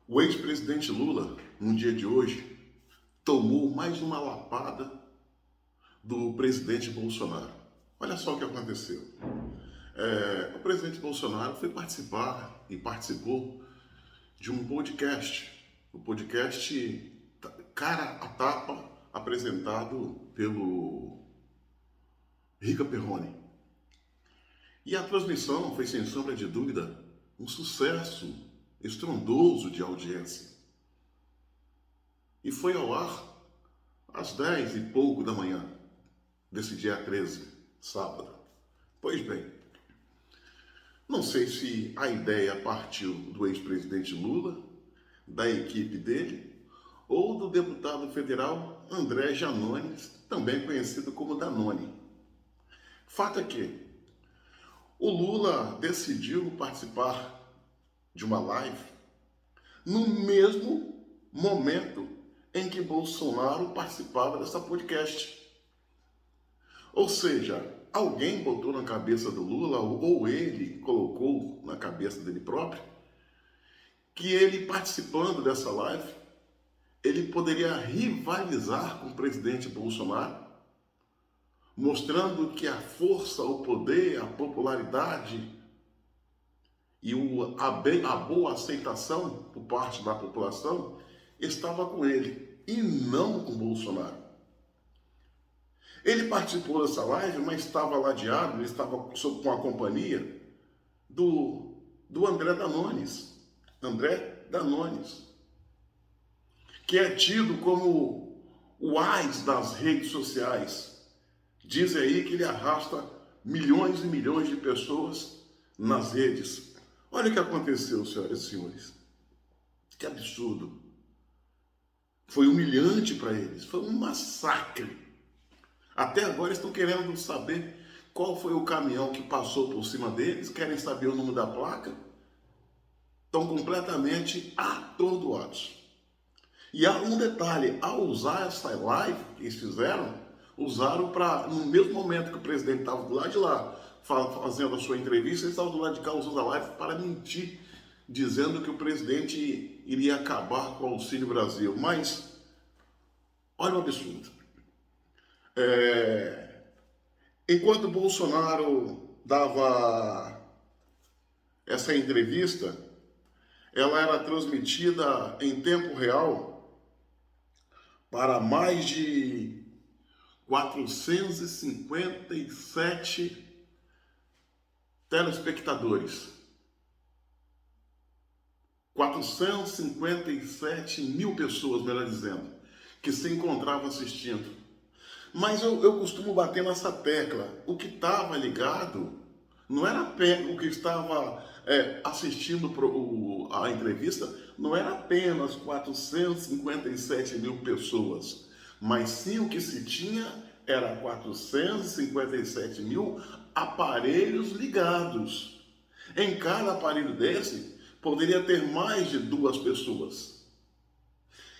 O ex-presidente Lula, no dia de hoje, tomou mais uma lapada do presidente Bolsonaro. Olha só o que aconteceu. O presidente Bolsonaro foi participar e participou de um podcast. O podcast Cara a Tapa, apresentado pelo Rica Perrone. E a transmissão foi, sem sombra de dúvida, um sucesso estrondoso de audiência. E foi ao ar às 10 e pouco da manhã desse dia 13, sábado. Pois bem, não sei se a ideia partiu do ex-presidente Lula, da equipe dele, ou do deputado federal André Janones, também conhecido como Danone. Fato é que o Lula decidiu participar de uma live no mesmo momento em que Bolsonaro participava dessa podcast. Ou seja, alguém botou na cabeça do Lula, ou ele colocou na cabeça dele próprio, que ele participando dessa live, ele poderia rivalizar com o presidente Bolsonaro, mostrando que a força, o poder, a popularidade e a boa aceitação por parte da população estava com ele e não com Bolsonaro. Ele participou dessa live, mas estava ladeado, ele estava com a companhia do André Danones. André Danones, que é tido como o AIS das redes sociais. Dizem aí que ele arrasta milhões e milhões de pessoas nas redes. Olha o que aconteceu, senhoras e senhores. Que absurdo. Foi humilhante para eles, foi um massacre. Até agora estão querendo saber qual foi o caminhão que passou por cima deles, querem saber o número da placa. Estão completamente atordoados. E há um detalhe, ao usar essa live que eles fizeram, usaram para, no mesmo momento que o presidente estava do lado de lá, fazendo a sua entrevista, eles estavam do lado de cá usando a live para mentir, dizendo que o presidente iria acabar com o Auxílio Brasil. Mas, olha o absurdo. Enquanto Bolsonaro dava essa entrevista, ela era transmitida em tempo real para mais de 457 telespectadores. 457 mil pessoas, melhor dizendo, que se encontravam assistindo. Mas eu costumo bater nessa tecla. O que estava ligado não era o que estava assistindo a entrevista, não era apenas 457 mil pessoas, mas sim o que se tinha era 457 mil aparelhos ligados. Em cada aparelho desse, poderia ter mais de 2 pessoas.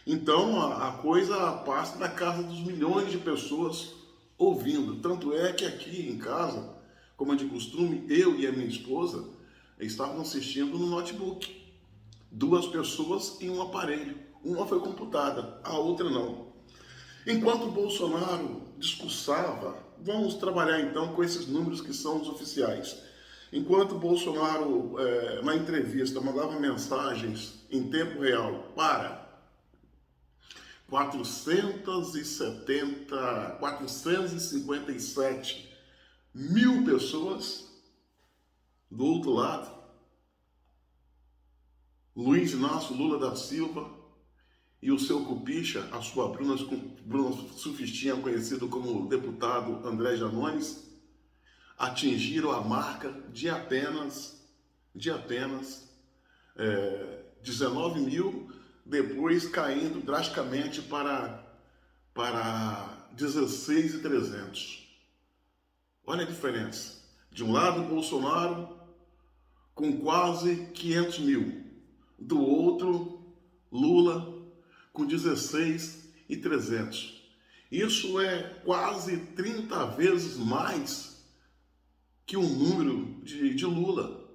Então a coisa passa da casa dos milhões de pessoas ouvindo. Tanto é que aqui em casa, como é de costume, eu e a minha esposa estávamos assistindo no notebook. 2 pessoas em um aparelho. Uma foi computada, a outra não. Enquanto Bolsonaro discursava, vamos trabalhar então com esses números que são os oficiais. Enquanto Bolsonaro, na entrevista, mandava mensagens em tempo real para 457 mil pessoas, do outro lado, Luiz Inácio Lula da Silva e o seu cupicha, a sua Bruna Surfistinha, conhecido como deputado André Janones, atingiram a marca de apenas 19 mil, depois caindo drasticamente para 16.300. Olha a diferença. De um lado, Bolsonaro com quase 500 mil. Do outro, Lula com 16.300. Isso é quase 30 vezes mais que o número de Lula.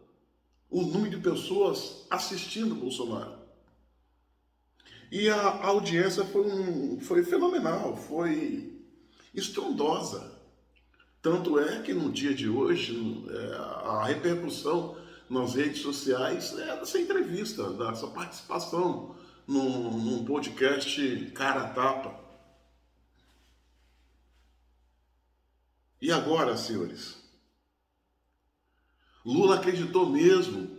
O número de pessoas assistindo Bolsonaro. E a audiência foi fenomenal, foi estrondosa. Tanto é que no dia de hoje, a repercussão nas redes sociais é dessa entrevista, dessa participação num podcast cara a tapa. E agora, senhores? Lula acreditou mesmo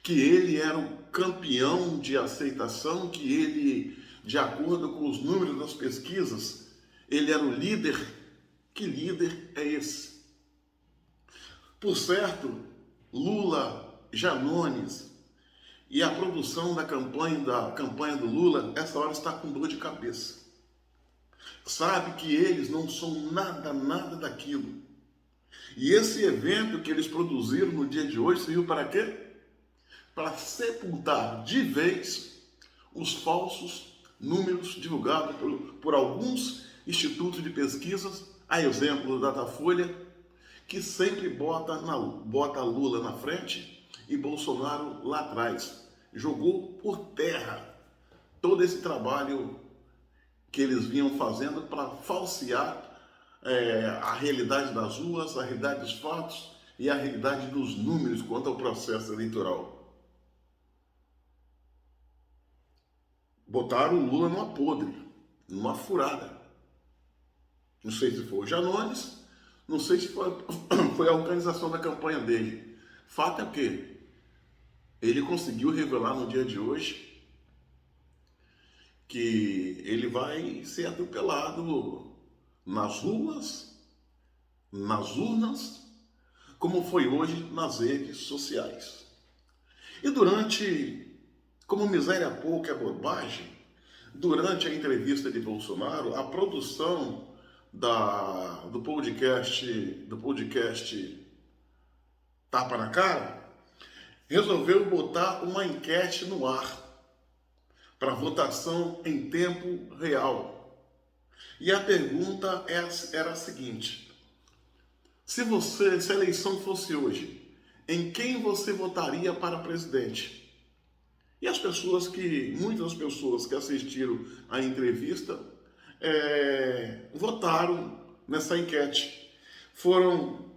que ele era o campeão de aceitação, que ele, de acordo com os números das pesquisas, ele era o líder. Que líder é esse? Por certo, Lula, Janones e a produção da campanha do Lula, essa hora está com dor de cabeça. Sabe que eles não são nada daquilo. E esse evento que eles produziram no dia de hoje serviu para quê? Para sepultar de vez os falsos números divulgados por alguns institutos de pesquisas, a exemplo do Datafolha, que sempre bota Lula na frente e Bolsonaro lá atrás. Jogou por terra todo esse trabalho que eles vinham fazendo para falsear a realidade das ruas, a realidade dos fatos e a realidade dos números quanto ao processo eleitoral. Botaram o Lula numa podre, numa furada. Não sei se foi o Janones, não sei se foi a organização da campanha dele. Fato é que ele conseguiu revelar no dia de hoje que ele vai ser atropelado nas ruas, nas urnas, como foi hoje nas redes sociais. E como miséria pouca é bobagem, durante a entrevista de Bolsonaro, a produção do podcast Tapa na Cara, resolveu botar uma enquete no ar para votação em tempo real. E a pergunta era a seguinte: se a eleição fosse hoje, em quem você votaria para presidente? E muitas pessoas que assistiram à entrevista votaram nessa enquete. Foram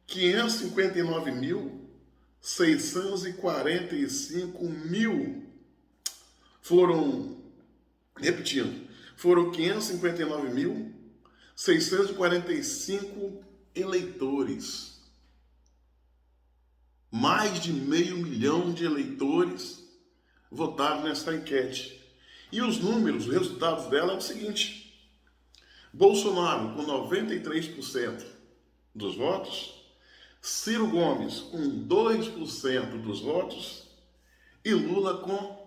559.645 foram 559.645 eleitores. Mais de 500 mil de eleitores votaram nessa enquete. E os resultados dela é o seguinte: Bolsonaro com 93% dos votos, Ciro Gomes com 2% dos votos e Lula com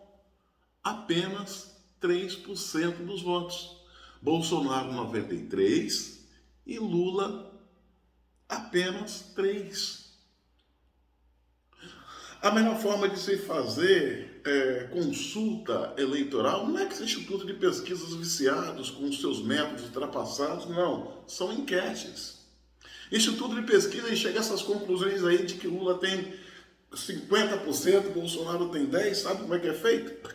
apenas 3% dos votos. Bolsonaro 93% e Lula apenas 3%. A melhor forma de se fazer consulta eleitoral não é que esse instituto de pesquisas viciados com os seus métodos ultrapassados, não. São enquetes. Instituto de pesquisa chega a essas conclusões aí de que Lula tem 50%, Bolsonaro tem 10%, sabe como é que é feito?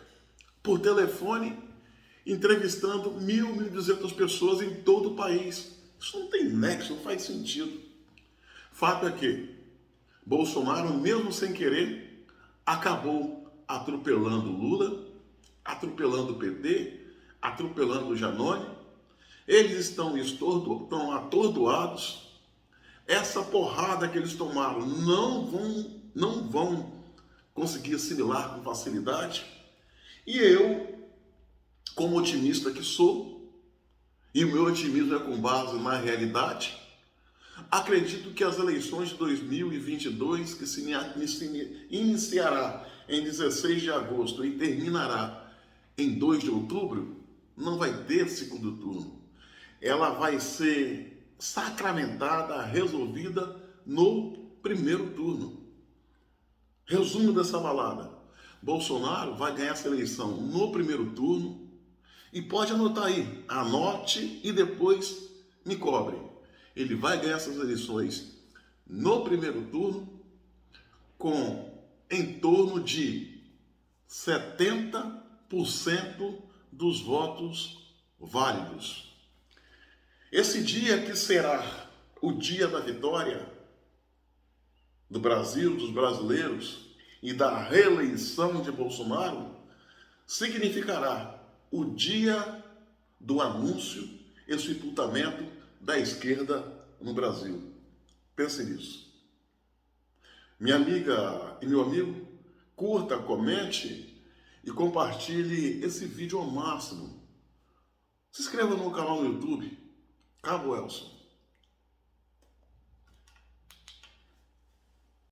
Por telefone, entrevistando 1.200 pessoas em todo o país. Isso não tem nexo, não faz sentido. Fato é que Bolsonaro, mesmo sem querer, acabou atropelando Lula, atropelando o PT, atropelando o Janones. Eles estão atordoados. Essa porrada que eles tomaram não vão conseguir assimilar com facilidade. E eu, como otimista que sou, e o meu otimismo é com base na realidade, acredito que as eleições de 2022, que se iniciará em 16 de agosto e terminará em 2 de outubro, não vai ter segundo turno. Ela vai ser sacramentada, resolvida no primeiro turno. Resumo dessa balada: Bolsonaro vai ganhar essa eleição no primeiro turno. E pode anotar aí, anote e depois me cobre. Ele vai ganhar essas eleições no primeiro turno com em torno de 70 dos votos válidos. Esse dia que será o dia da vitória do Brasil, dos brasileiros e da reeleição de Bolsonaro, significará o dia do anúncio e sepultamento da esquerda no Brasil. Pense nisso. Minha amiga e meu amigo, curta, comente e compartilhe esse vídeo ao máximo. Se inscreva no canal no YouTube, Cabo Elson.